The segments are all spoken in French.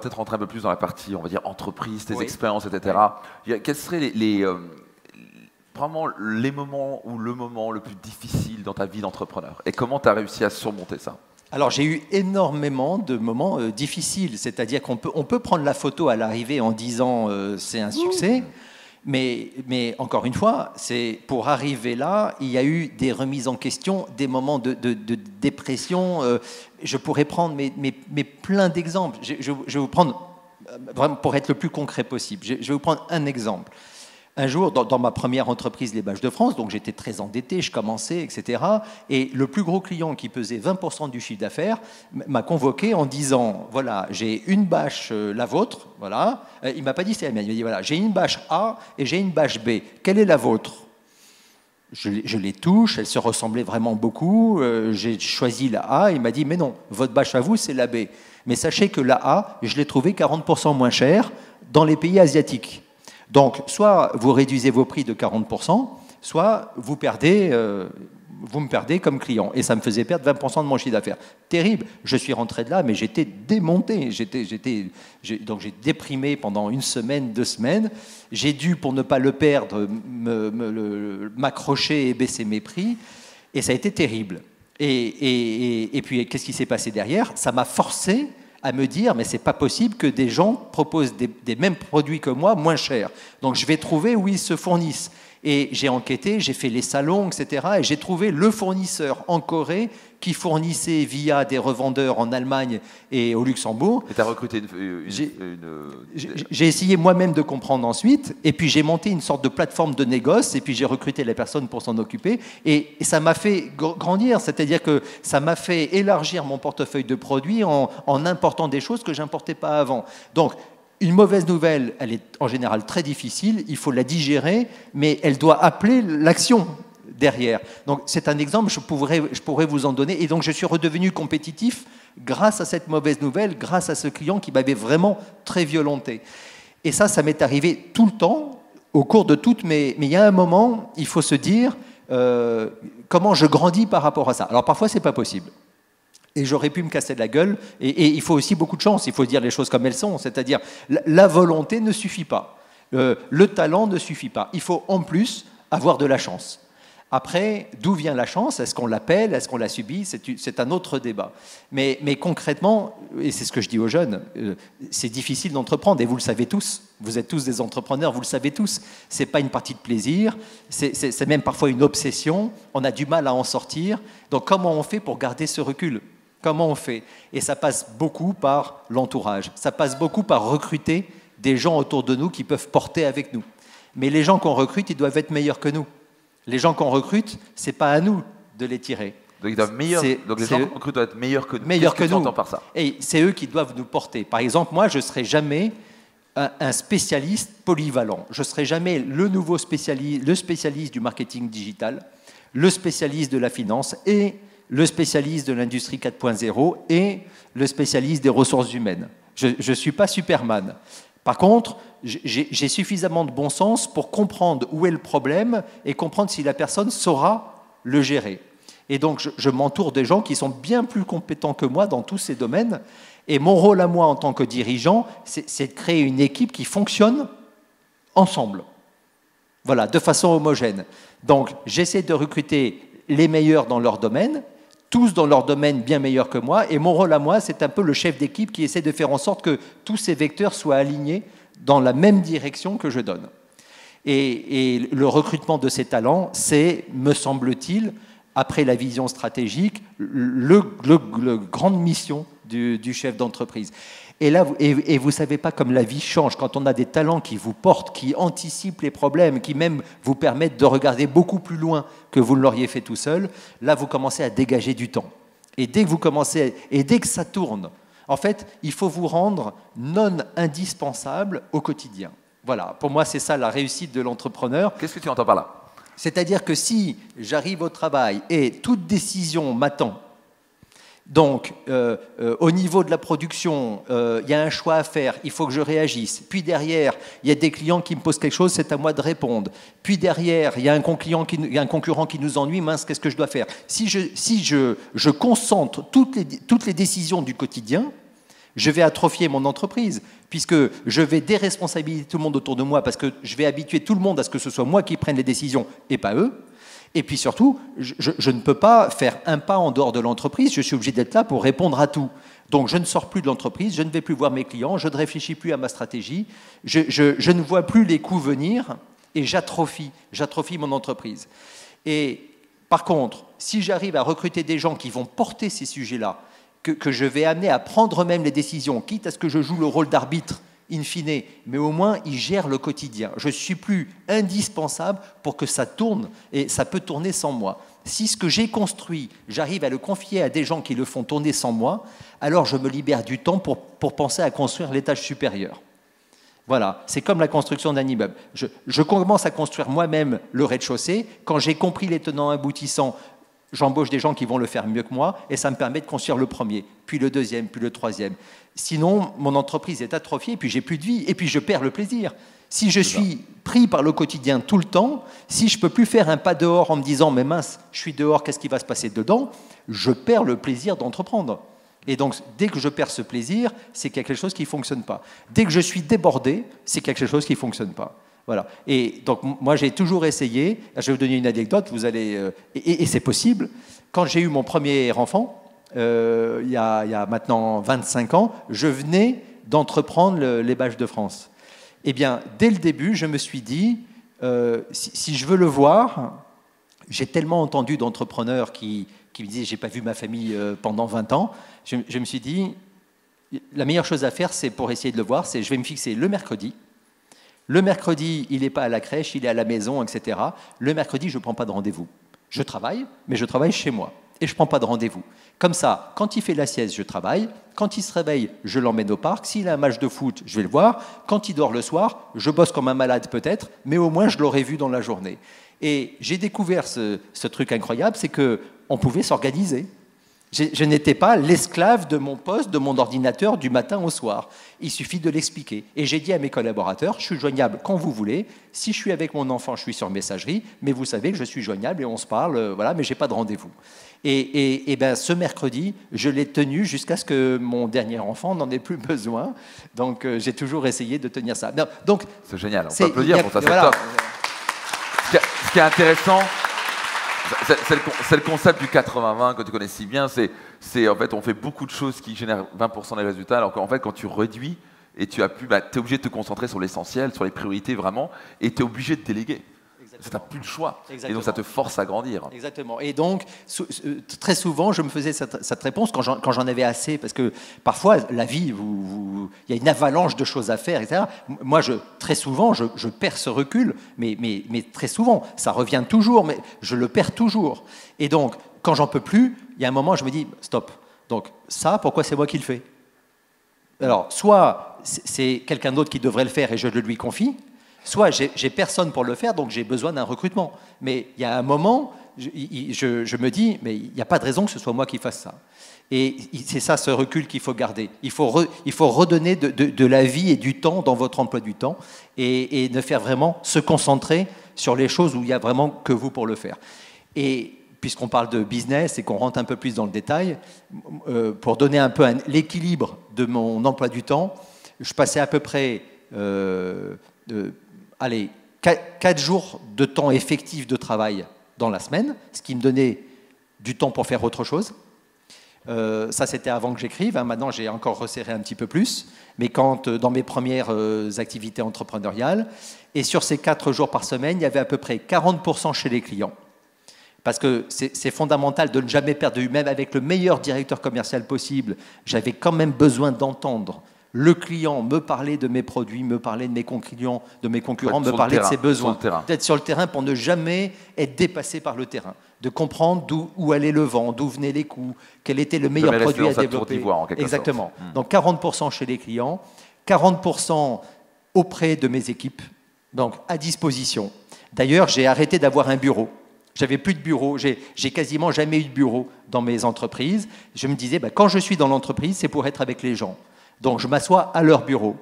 Peut-être rentrer un peu plus dans la partie, on va dire, entreprise, tes Oui. expériences, etc. Quels seraient vraiment les moments ou le moment le plus difficile dans ta vie d'entrepreneur? Et comment tu as réussi à surmonter ça? Alors j'ai eu énormément de moments difficiles, c'est-à-dire qu'on peut prendre la photo à l'arrivée en disant c'est un succès, mais encore une fois, c'est pour arriver là, il y a eu des remises en question, des moments de dépression. Je pourrais prendre mais plein d'exemples. Je vais vous prendre, vraiment pour être le plus concret possible, je vais vous prendre un exemple. Un jour, dans ma première entreprise, les Bâches de France, donc j'étais très endetté, je commençais, etc. Et le plus gros client qui pesait 20% du chiffre d'affaires m'a convoqué en disant, voilà, j'ai une bâche, la vôtre, voilà. Il m'a pas dit c'est la mienne, il m'a dit, voilà, j'ai une bâche A et j'ai une bâche B. Quelle est la vôtre? Je les touche, elles se ressemblaient vraiment beaucoup. J'ai choisi la A, il m'a dit, mais non, votre bâche à vous, c'est la B. Mais sachez que la A, je l'ai trouvée 40% moins chère dans les pays asiatiques. Donc, soit vous réduisez vos prix de 40%, soit vous me perdez comme client. Et ça me faisait perdre 20% de mon chiffre d'affaires. Terrible. Je suis rentré de là, mais j'étais démonté. Donc, j'ai déprimé pendant une semaine, 2 semaines. J'ai dû, pour ne pas le perdre, m'accrocher et baisser mes prix. Et ça a été terrible. Et puis, qu'est-ce qui s'est passé derrière? Ça m'a forcé à me dire, mais c'est pas possible que des gens proposent des mêmes produits que moi, moins chers. Donc je vais trouver où ils se fournissent. Et j'ai enquêté, j'ai fait les salons, etc. Et j'ai trouvé le fournisseur en Corée qui fournissait via des revendeurs en Allemagne et au Luxembourg. Et tu as recruté J'ai essayé moi-même de comprendre ensuite. Et puis j'ai monté une sorte de plateforme de négoce. Et puis j'ai recruté les personnes pour s'en occuper. Et ça m'a fait grandir. C'est-à-dire que ça m'a fait élargir mon portefeuille de produits en important des choses que je n'importais pas avant. Donc, une mauvaise nouvelle, elle est en général très difficile, il faut la digérer, mais elle doit appeler l'action derrière. Donc c'est un exemple, je pourrais vous en donner. Et donc je suis redevenu compétitif grâce à cette mauvaise nouvelle, grâce à ce client qui m'avait vraiment très violenté. Et ça m'est arrivé tout le temps, au cours de toutes mes... Mais il y a un moment, il faut se dire comment je grandis par rapport à ça. Alors parfois, ce n'est pas possible. Et j'aurais pu me casser la gueule. Et il faut aussi beaucoup de chance. Il faut dire les choses comme elles sont. C'est-à-dire, la volonté ne suffit pas. Le talent ne suffit pas. Il faut en plus avoir de la chance. Après, d'où vient la chance? Est-ce qu'on l'appelle? Est-ce qu'on la subit? C'est un autre débat. Mais concrètement, et c'est ce que je dis aux jeunes, c'est difficile d'entreprendre. Et vous le savez tous. Vous êtes tous des entrepreneurs, vous le savez tous. Ce n'est pas une partie de plaisir. C'est même parfois une obsession. On a du mal à en sortir. Donc comment on fait pour garder ce recul? Comment on fait? Et ça passe beaucoup par l'entourage. Ça passe beaucoup par recruter des gens autour de nous qui peuvent porter avec nous. Mais les gens qu'on recrute, ils doivent être meilleurs que nous. Les gens qu'on recrute, ce n'est pas à nous de les tirer. Donc, les gens qu'on recrute doivent être meilleurs que nous. Meilleurs que nous. Entends par ça? Et c'est eux qui doivent nous porter. Par exemple, moi, je ne serai jamais un spécialiste polyvalent. Je ne serai jamais le spécialiste du marketing digital, le spécialiste de la finance et le spécialiste de l'industrie 4.0 et le spécialiste des ressources humaines. Je ne suis pas Superman. Par contre, j'ai suffisamment de bon sens pour comprendre où est le problème et comprendre si la personne saura le gérer. Et donc, je m'entoure de gens qui sont bien plus compétents que moi dans tous ces domaines. Et mon rôle à moi en tant que dirigeant, c'est de créer une équipe qui fonctionne ensemble. Voilà, de façon homogène. Donc, j'essaie de recruter les meilleurs dans leur domaine, tous dans leur domaine bien meilleurs que moi, et mon rôle à moi, c'est un peu le chef d'équipe qui essaie de faire en sorte que tous ces vecteurs soient alignés dans la même direction que je donne. Et le recrutement de ces talents, c'est, me semble-t-il, après la vision stratégique, la grande mission du chef d'entreprise. Et là, et vous ne savez pas comme la vie change, quand on a des talents qui vous portent, qui anticipent les problèmes, qui même vous permettent de regarder beaucoup plus loin que vous ne l'auriez fait tout seul, là, vous commencez à dégager du temps. Et dès que ça tourne, en fait, il faut vous rendre non indispensable au quotidien. Voilà, pour moi, c'est ça la réussite de l'entrepreneur. Qu'est-ce que tu entends par là? C'est-à-dire que si j'arrive au travail et toute décision m'attend, donc au niveau de la production, il y a un choix à faire, il faut que je réagisse. Puis derrière, il y a des clients qui me posent quelque chose, c'est à moi de répondre. Puis derrière, il y a un concurrent qui nous ennuie, mince, qu'est-ce que je dois faire? Si je concentre toutes les décisions du quotidien, Je vais atrophier mon entreprise, puisque je vais déresponsabiliser tout le monde autour de moi, parce que je vais habituer tout le monde à ce que ce soit moi qui prenne les décisions et pas eux. Et puis surtout, je ne peux pas faire un pas en dehors de l'entreprise, je suis obligé d'être là pour répondre à tout. Donc je ne sors plus de l'entreprise, je ne vais plus voir mes clients, je ne réfléchis plus à ma stratégie, je ne vois plus les coûts venir et j'atrophie mon entreprise. Et par contre, si j'arrive à recruter des gens qui vont porter ces sujets-là, que je vais amener à prendre eux-mêmes les décisions, quitte à ce que je joue le rôle d'arbitre, in fine, mais au moins ils gèrent le quotidien. Je ne suis plus indispensable pour que ça tourne, et ça peut tourner sans moi. Si ce que j'ai construit, j'arrive à le confier à des gens qui le font tourner sans moi, alors je me libère du temps pour penser à construire l'étage supérieur. Voilà, c'est comme la construction d'un immeuble. Je commence à construire moi-même le rez-de-chaussée. Quand j'ai compris les tenants aboutissants, j'embauche des gens qui vont le faire mieux que moi et ça me permet de construire le premier, puis le deuxième, puis le troisième. Sinon, mon entreprise est atrophiée, puis j'ai plus de vie, et puis je perds le plaisir. Si je suis pris par le quotidien tout le temps, si je ne peux plus faire un pas dehors en me disant « mais mince, je suis dehors, qu'est-ce qui va se passer dedans ?», je perds le plaisir d'entreprendre. Et donc, dès que je perds ce plaisir, c'est quelque chose qui ne fonctionne pas. Dès que je suis débordé, c'est quelque chose qui ne fonctionne pas. Voilà. Et donc, moi, j'ai toujours essayé, je vais vous donner une anecdote, vous allez, et c'est possible. Quand j'ai eu mon premier enfant, il y a maintenant 25 ans, je venais d'entreprendre les Bâches de France. Eh bien, dès le début, je me suis dit, si je veux le voir, j'ai tellement entendu d'entrepreneurs qui me disaient « j'ai pas vu ma famille pendant 20 ans », je me suis dit, la meilleure chose à faire, c'est pour essayer de le voir, c'est je vais me fixer le mercredi. Le mercredi, il n'est pas à la crèche, il est à la maison, etc. Le mercredi, je ne prends pas de rendez-vous. Je travaille, mais je travaille chez moi. Et je ne prends pas de rendez-vous. Comme ça, quand il fait la sieste, je travaille. Quand il se réveille, je l'emmène au parc. S'il a un match de foot, je vais le voir. Quand il dort le soir, je bosse comme un malade peut-être, mais au moins je l'aurais vu dans la journée. Et j'ai découvert ce truc incroyable, c'est qu'on pouvait s'organiser. Je n'étais pas l'esclave de mon poste, de mon ordinateur, du matin au soir. Il suffit de l'expliquer. Et j'ai dit à mes collaborateurs, je suis joignable quand vous voulez. Si je suis avec mon enfant, je suis sur messagerie, mais vous savez que je suis joignable et on se parle, voilà, mais je n'ai pas de rendez-vous. Et ben, ce mercredi, je l'ai tenu jusqu'à ce que mon dernier enfant n'en ait plus besoin. Donc, j'ai toujours essayé de tenir ça. Non, donc, c'est génial, on peut applaudir pour ça, c'est voilà. top. Ce qui est intéressant, c'est le concept du 80-20 que tu connais si bien. C'est en fait, on fait beaucoup de choses qui génèrent 20% des résultats, alors qu'en fait, quand tu réduis et tu as pu, bah, tu es obligé de te concentrer sur l'essentiel, sur les priorités vraiment, et tu es obligé de déléguer. Tu n'as plus le choix. Exactement. Et donc, ça te force à grandir. Exactement. Et donc, très souvent, je me faisais cette réponse quand j'en avais assez, parce que parfois, la vie, il y a une avalanche de choses à faire, etc. Moi, très souvent, je perds ce recul, mais très souvent, ça revient toujours, mais je le perds toujours. Et donc, quand j'en peux plus, il y a un moment, je me dis, stop. Donc, ça, pourquoi c'est moi qui le fais? Alors, soit c'est quelqu'un d'autre qui devrait le faire et je le lui confie, soit j'ai personne pour le faire, donc j'ai besoin d'un recrutement. Mais il y a un moment, je me dis, mais il n'y a pas de raison que ce soit moi qui fasse ça. Et c'est ça, ce recul qu'il faut garder. Il faut redonner de la vie et du temps dans votre emploi du temps et ne faire vraiment se concentrer sur les choses où il n'y a vraiment que vous pour le faire. Et puisqu'on parle de business et qu'on rentre un peu plus dans le détail, pour donner un peu l'équilibre de mon emploi du temps, je passais à peu près 4 jours de temps effectif de travail dans la semaine, ce qui me donnait du temps pour faire autre chose. Ça, c'était avant que j'écrive. Maintenant, j'ai encore resserré un petit peu plus. Mais dans mes premières activités entrepreneuriales, et sur ces 4 jours par semaine, il y avait à peu près 40% chez les clients. Parce que c'est fondamental de ne jamais perdre de vue. Même avec le meilleur directeur commercial possible, j'avais quand même besoin d'entendre le client me parler de mes produits, me parler de mes concurrents, me parler de ses besoins. D'être sur le terrain pour ne jamais être dépassé par le terrain. De comprendre où allait le vent, d'où venaient les coûts, quel était le meilleur produit à développer. Exactement. Donc 40% chez les clients, 40% auprès de mes équipes, donc à disposition. D'ailleurs, j'ai arrêté d'avoir un bureau. J'avais plus de bureau, j'ai quasiment jamais eu de bureau dans mes entreprises. Je me disais, quand je suis dans l'entreprise, c'est pour être avec les gens. Donc, je m'assois à leur bureau.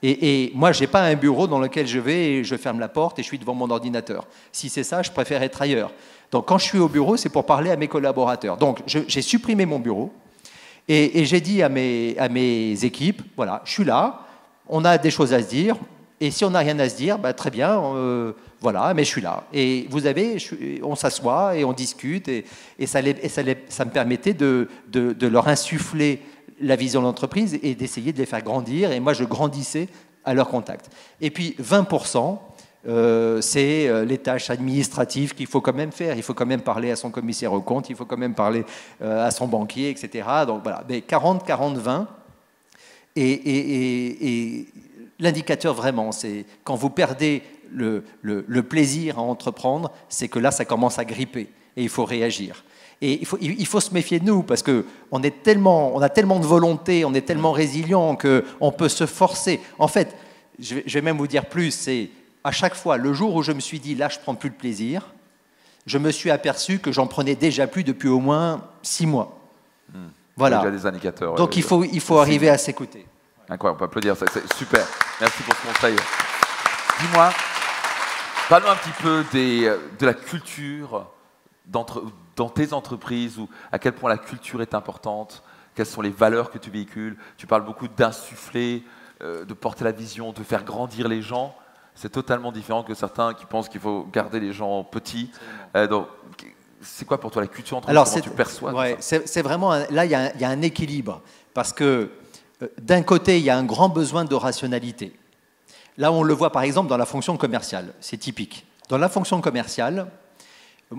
Et moi, je n'ai pas un bureau dans lequel je vais et je ferme la porte et je suis devant mon ordinateur. Si c'est ça, je préfère être ailleurs. Donc, quand je suis au bureau, c'est pour parler à mes collaborateurs. Donc, j'ai supprimé mon bureau Et j'ai dit à mes équipes, voilà, je suis là, on a des choses à se dire, et si on n'a rien à se dire, bah, très bien, voilà, mais je suis là. Et vous avez, on s'assoit et on discute, et ça me permettait de leur insuffler la vision de l'entreprise et d'essayer de les faire grandir, et moi je grandissais à leur contact. Et puis 20%, c'est les tâches administratives qu'il faut quand même faire. Il faut quand même parler à son commissaire aux comptes, il faut quand même parler à son banquier, etc. Donc voilà, mais 40, 40, 20. Et l'indicateur vraiment, c'est quand vous perdez le plaisir à entreprendre, c'est que là, ça commence à gripper et il faut réagir. Et il faut se méfier de nous parce qu'on a tellement de volonté, on est tellement résilient qu'on peut se forcer. En fait, je vais même vous dire plus, c'est à chaque fois, le jour où je me suis dit, là, je ne prends plus de plaisir, je me suis aperçu que j'en prenais déjà plus depuis au moins 6 mois. Voilà. Il y a des indicateurs. Donc il faut arriver à s'écouter. Incroyable, on peut applaudir, c'est super. Merci pour ce conseil. Dis-moi, parle-nous un petit peu de la culture dans tes entreprises, ou à quel point la culture est importante, quelles sont les valeurs que tu véhicules. Tu parles beaucoup d'insuffler, de porter la vision, de faire grandir les gens. C'est totalement différent que certains qui pensent qu'il faut garder les gens petits. Donc, c'est quoi pour toi la culture entreprise? Comment tu perçois c'est vraiment là, il y a un équilibre. Parce que d'un côté, il y a un grand besoin de rationalité. Là, on le voit par exemple dans la fonction commerciale. C'est typique. Dans la fonction commerciale,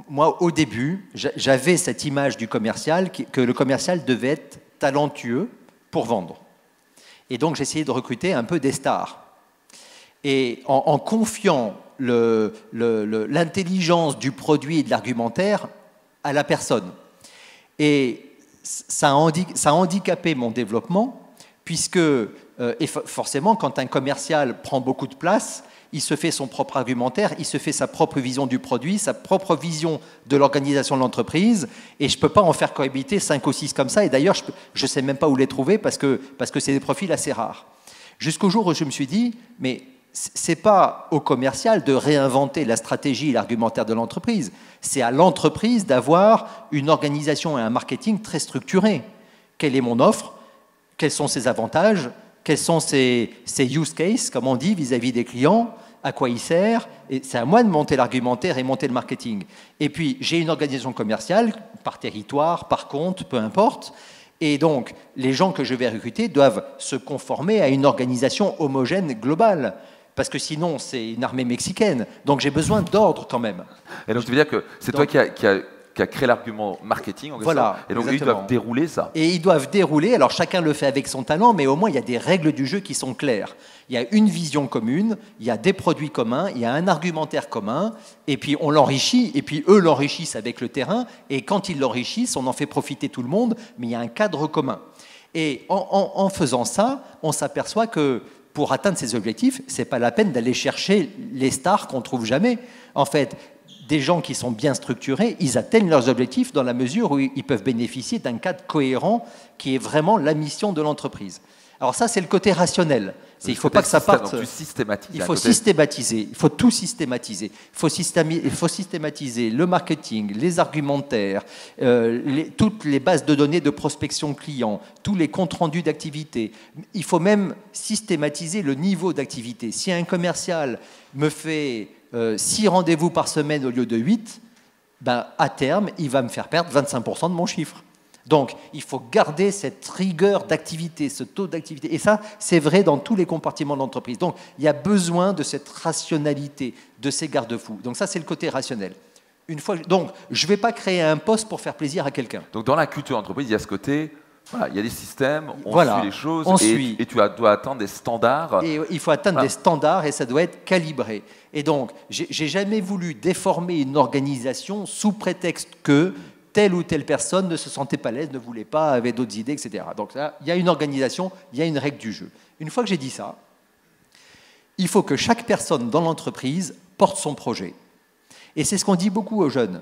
moi, au début, j'avais cette image du commercial, que le commercial devait être talentueux pour vendre. Et donc, j'essayais de recruter un peu des stars. Et en confiant l'intelligence du produit et de l'argumentaire à la personne. Et ça a handicapé mon développement, puisque et forcément, quand un commercial prend beaucoup de place, il se fait son propre argumentaire, il se fait sa propre vision du produit, sa propre vision de l'organisation de l'entreprise, et je ne peux pas en faire cohabiter 5 ou 6 comme ça, et d'ailleurs, je ne sais même pas où les trouver, parce que c'est des profils assez rares. Jusqu'au jour où je me suis dit, mais ce n'est pas au commercial de réinventer la stratégie et l'argumentaire de l'entreprise, c'est à l'entreprise d'avoir une organisation et un marketing très structuré. Quelle est mon offre? Quels sont ses avantages? Quels sont ses use cases, comme on dit, vis-à-vis des clients? À quoi il sert? Et c'est à moi de monter l'argumentaire et monter le marketing. Et puis, j'ai une organisation commerciale, par territoire, par compte, peu importe. Et donc, les gens que je vais recruter doivent se conformer à une organisation homogène globale. Parce que sinon, c'est une armée mexicaine. Donc, j'ai besoin d'ordre quand même. Et donc, tu veux dire que c'est toi qui a créé l'argument marketing, en quelque sorte. Et donc, exactement. Ils doivent dérouler ça. Et ils doivent dérouler. Alors, chacun le fait avec son talent, mais au moins, il y a des règles du jeu qui sont claires. Il y a une vision commune, il y a des produits communs, il y a un argumentaire commun, et puis on l'enrichit, et puis eux l'enrichissent avec le terrain, et quand ils l'enrichissent, on en fait profiter tout le monde, mais il y a un cadre commun. Et en faisant ça, on s'aperçoit que pour atteindre ces objectifs, ce n'est pas la peine d'aller chercher les stars qu'on ne trouve jamais. En fait, des gens qui sont bien structurés, ils atteignent leurs objectifs dans la mesure où ils peuvent bénéficier d'un cadre cohérent qui est vraiment la mission de l'entreprise. Alors ça, c'est le côté rationnel. Il ne faut pas que ça parte... Tu systématises. Il faut systématiser, il faut tout systématiser. Il faut systématiser le marketing, les argumentaires, toutes les bases de données de prospection client, tous les comptes rendus d'activité. Il faut même systématiser le niveau d'activité. Si un commercial me fait 6 rendez-vous par semaine au lieu de 8, ben, à terme, il va me faire perdre 25% de mon chiffre. Donc, il faut garder cette rigueur d'activité, ce taux d'activité. Et ça, c'est vrai dans tous les compartiments de l'entreprise. Donc, il y a besoin de cette rationalité, de ces garde-fous. Donc ça, c'est le côté rationnel. Donc, je ne vais pas créer un poste pour faire plaisir à quelqu'un. Donc, dans la culture d'entreprise, il y a ce côté... Voilà, il y a des systèmes, on suit les choses, et tu dois atteindre des standards. Et il faut atteindre des standards et ça doit être calibré. Et donc, j'ai jamais voulu déformer une organisation sous prétexte que telle ou telle personne ne se sentait pas à l'aise, ne voulait pas, avait d'autres idées, etc. Donc là, il y a une organisation, il y a une règle du jeu. Une fois que j'ai dit ça, il faut que chaque personne dans l'entreprise porte son projet. Et c'est ce qu'on dit beaucoup aux jeunes.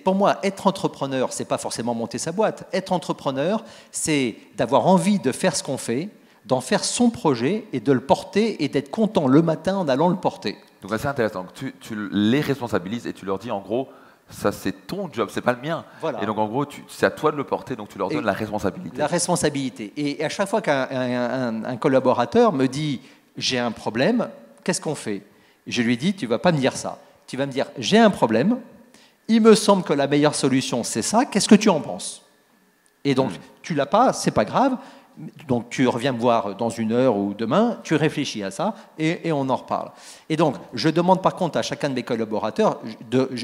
Pour moi, être entrepreneur, ce n'est pas forcément monter sa boîte. Être entrepreneur, c'est d'avoir envie de faire ce qu'on fait, d'en faire son projet et de le porter et d'être content le matin en allant le porter. Donc c'est intéressant. Tu les responsabilises et tu leur dis en gros, Ça, c'est ton job, c'est pas le mien. Voilà. Et donc, en gros, c'est à toi de le porter, donc tu leur donnes la responsabilité. La responsabilité. Et à chaque fois qu'un collaborateur me dit « j'ai un problème », qu'est-ce qu'on fait? Je lui dis « tu vas pas me dire ça. Tu vas me dire « j'ai un problème, il me semble que la meilleure solution, c'est ça, qu'est-ce que tu en penses ?» Et donc, tu l'as pas, c'est pas grave. Donc, tu reviens me voir dans 1 heure ou demain, tu réfléchis à ça et on en reparle. Et donc, je demande par contre à chacun de mes collaborateurs,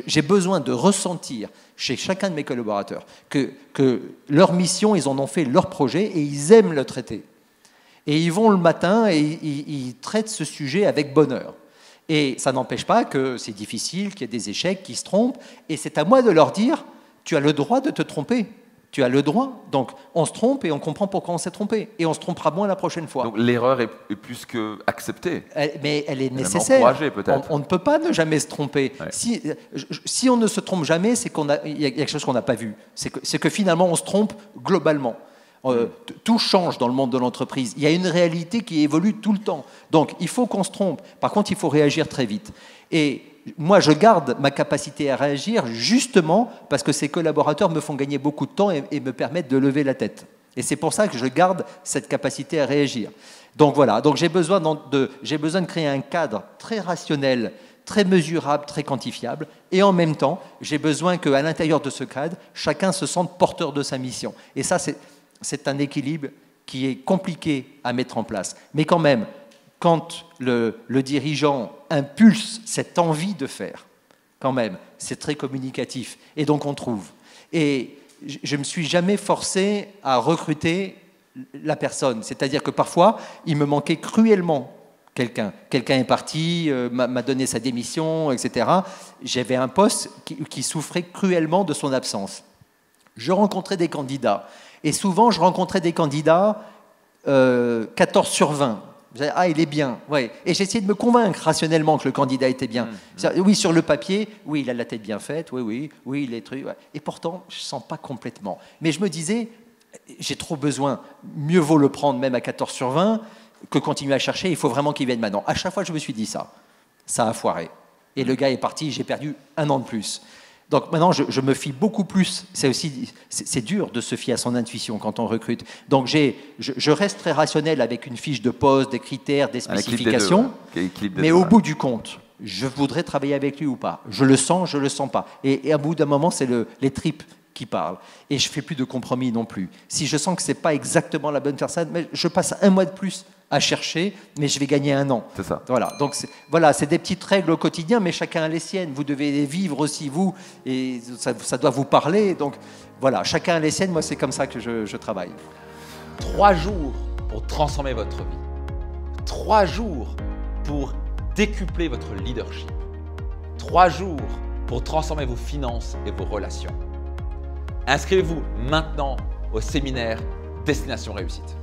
j'ai besoin de ressentir chez chacun de mes collaborateurs que leur mission, ils en ont fait leur projet et ils aiment le traiter. Et ils vont le matin et ils traitent ce sujet avec bonheur. Et ça n'empêche pas que c'est difficile, qu'il y ait des échecs, qu'ils se trompent. Et c'est à moi de leur dire, tu as le droit de te tromper. Tu as le droit. Donc, on se trompe et on comprend pourquoi on s'est trompé. Et on se trompera moins la prochaine fois. Donc, l'erreur est plus qu'acceptée. Mais elle est nécessaire. Encouragée, peut-être. On ne peut pas ne jamais se tromper. Ouais. Si on ne se trompe jamais, c'est qu'il y a quelque chose qu'on n'a pas vu. C'est que finalement, on se trompe globalement. Tout change dans le monde de l'entreprise. Il y a une réalité qui évolue tout le temps. Donc, il faut qu'on se trompe. Par contre, il faut réagir très vite. Et moi, je garde ma capacité à réagir justement parce que ces collaborateurs me font gagner beaucoup de temps et me permettent de lever la tête. Et c'est pour ça que je garde cette capacité à réagir. Donc voilà, donc j'ai besoin de créer un cadre très rationnel, très mesurable, très quantifiable. Et en même temps, j'ai besoin qu'à l'intérieur de ce cadre, chacun se sente porteur de sa mission. Et ça, c'est un équilibre qui est compliqué à mettre en place. Mais quand même, quand le dirigeant impulse cette envie de faire, quand même, c'est très communicatif. Et donc, on trouve. Et je ne me suis jamais forcé à recruter la personne. C'est-à-dire que parfois, il me manquait cruellement quelqu'un. Quelqu'un est parti, m'a donné sa démission, etc. J'avais un poste qui souffrait cruellement de son absence. Je rencontrais des candidats. Et souvent, je rencontrais des candidats 14 sur 20. Ah, il est bien. Ouais. Et j'essayais de me convaincre rationnellement que le candidat était bien. Oui, sur le papier, oui, il a la tête bien faite, oui, il est truc. Ouais. Et pourtant, je ne sens pas complètement. Mais je me disais, j'ai trop besoin. Mieux vaut le prendre même à 14 sur 20 que continuer à chercher. Il faut vraiment qu'il vienne maintenant. À chaque fois, je me suis dit ça. Ça a foiré. Et le gars est parti, j'ai perdu 1 an de plus. Donc maintenant, je me fie beaucoup plus. C'est dur de se fier à son intuition quand on recrute. Donc je reste très rationnel avec une fiche de poste, des critères, des spécifications. Mais au bout du compte, je voudrais travailler avec lui ou pas. Je le sens pas. Et à bout d'un moment, c'est les tripes qui parlent. Et je fais plus de compromis non plus. Si je sens que c'est pas exactement la bonne personne, mais je passe 1 mois de plus à chercher, mais je vais gagner 1 an. C'est ça. Voilà. Donc c'est des petites règles au quotidien, mais chacun a les siennes. Vous devez les vivre aussi, vous, et ça doit vous parler. Donc voilà, chacun a les siennes. Moi, c'est comme ça que je travaille. 3 jours pour transformer votre vie. 3 jours pour décupler votre leadership. 3 jours pour transformer vos finances et vos relations. Inscrivez-vous maintenant au séminaire Destination Réussite.